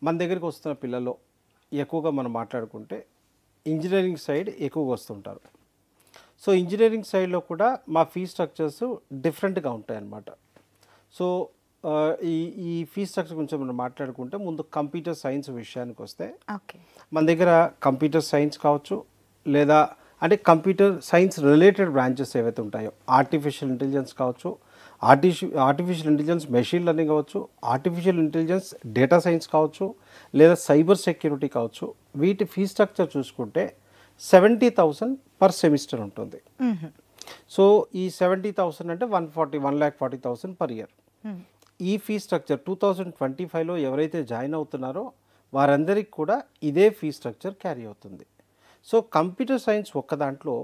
మన దగ్గరికి వస్తున్న పిల్లల్లో ఎక్కువగా మనం మాట్లాడుకుంటే ఇంజనీరింగ్ సైడ్ ఎక్కువగా వస్తుంటారు. సో ఇంజనీరింగ్ సైడ్లో కూడా మా ఫీ స్ట్రక్చర్స్ డిఫరెంట్గా ఉంటాయన్నమాట. సో ఈ ఈ ఫీ స్ట్రక్చర్ గురించి మనం మాట్లాడుకుంటే ముందు కంప్యూటర్ సైన్స్ విషయానికి వస్తే ఓకే. మన దగ్గర కంప్యూటర్ సైన్స్ కావచ్చు, లేదా అంటే కంప్యూటర్ సైన్స్ రిలేటెడ్ బ్రాంచెస్ ఏవైతే ఉంటాయో ఆర్టిఫిషియల్ ఇంటెలిజెన్స్ కావచ్చు, ఆర్టిఫిషియల్ ఇంటెలిజెన్స్ మెషిన్ లెర్నింగ్ కావచ్చు, ఆర్టిఫిషియల్ ఇంటెలిజెన్స్ డేటా సైన్స్ కావచ్చు, లేదా సైబర్ సెక్యూరిటీ కావచ్చు. వీటి ఫీ స్ట్రక్చర్ చూసుకుంటే 70,000 పర్ సెమిస్టర్ ఉంటుంది. సో ఈ 70,000 అంటే 1,40,000 పర్ ఇయర్. ఈ ఫీ స్ట్రక్చర్ 2025లో ఎవరైతే జాయిన్ అవుతున్నారో వారందరికీ కూడా ఇదే ఫీ స్ట్రక్చర్ క్యారీ అవుతుంది. సో కంప్యూటర్ సైన్స్ ఒక్క దాంట్లో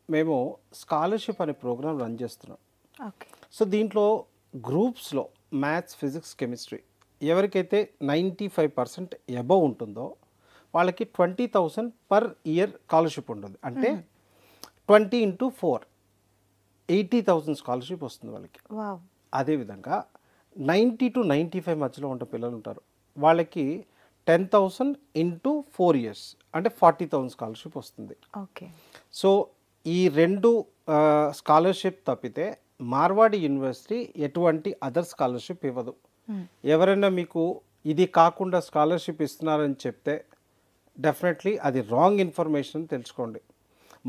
మేము స్కాలర్షిప్ అనే ప్రోగ్రామ్ రన్ చేస్తున్నాం. ఓకే. సో దీంట్లో గ్రూప్స్లో మ్యాథ్స్, ఫిజిక్స్, కెమిస్ట్రీ ఎవరికైతే 95% అబవ్ ఉంటుందో వాళ్ళకి 20,000 పర్ ఇయర్ స్కాలర్షిప్ ఉంటుంది. అంటే 20 × 4 80,000 స్కాలర్షిప్ వస్తుంది వాళ్ళకి. వావ్. అదేవిధంగా 90 to 95 మధ్యలో ఉండే పిల్లలు ఉంటారు, వాళ్ళకి 10,000 × 4 years అంటే 40,000 స్కాలర్షిప్ వస్తుంది. ఓకే. సో ఈ రెండు స్కాలర్షిప్ తప్పితే మార్వాడి యూనివర్సిటీ ఎటువంటి అదర్ స్కాలర్షిప్ ఇవ్వదు. ఎవరైనా మీకు ఇది కాకుండా స్కాలర్షిప్ ఇస్తున్నారని చెప్తే డెఫినెట్లీ అది రాంగ్ ఇన్ఫర్మేషన్ తెలుసుకోండి.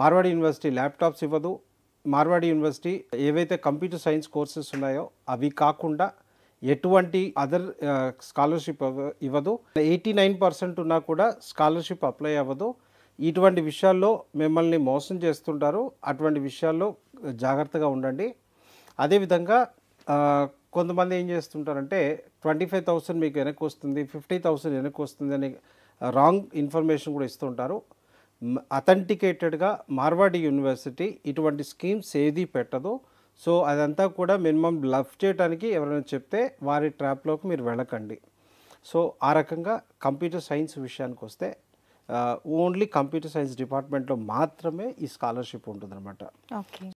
మార్వాడి యూనివర్సిటీ ల్యాప్టాప్స్ ఇవ్వదు. మార్వాడి యూనివర్సిటీ ఏవైతే కంప్యూటర్ సైన్స్ కోర్సెస్ ఉన్నాయో అవి కాకుండా ఎటువంటి అదర్ స్కాలర్షిప్ ఇవ్వదు. 89% ఉన్నా కూడా స్కాలర్షిప్ అప్లై అవ్వదు. ఇటువంటి విషయాల్లో మిమ్మల్ని మోసం చేస్తుంటారు. అటువంటి విషయాల్లో జాగ్రత్తగా ఉండండి. అదేవిధంగా కొంతమంది ఏం చేస్తుంటారంటే 25,000 మీకు వెనక్కి వస్తుంది, 50,000 వెనక్కి వస్తుంది అని రాంగ్ ఇన్ఫర్మేషన్ కూడా ఇస్తుంటారు. అథెంటికేటెడ్గా మార్వాడి యూనివర్సిటీ ఇటువంటి స్కీమ్స్ ఏది పెట్టదు. సో అదంతా కూడా మినిమం బ్లఫ్ చేయడానికి ఎవరైనా చెప్తే వారి ట్రాప్లోకి మీరు వెళ్ళకండి. సో ఆ రకంగా కంప్యూటర్ సైన్స్ విషయానికి వస్తే ఓన్లీ కంప్యూటర్ సైన్స్ డిపార్ట్మెంట్లో మాత్రమే ఈ స్కాలర్షిప్ ఉంటుందన్నమాట. ఓకే.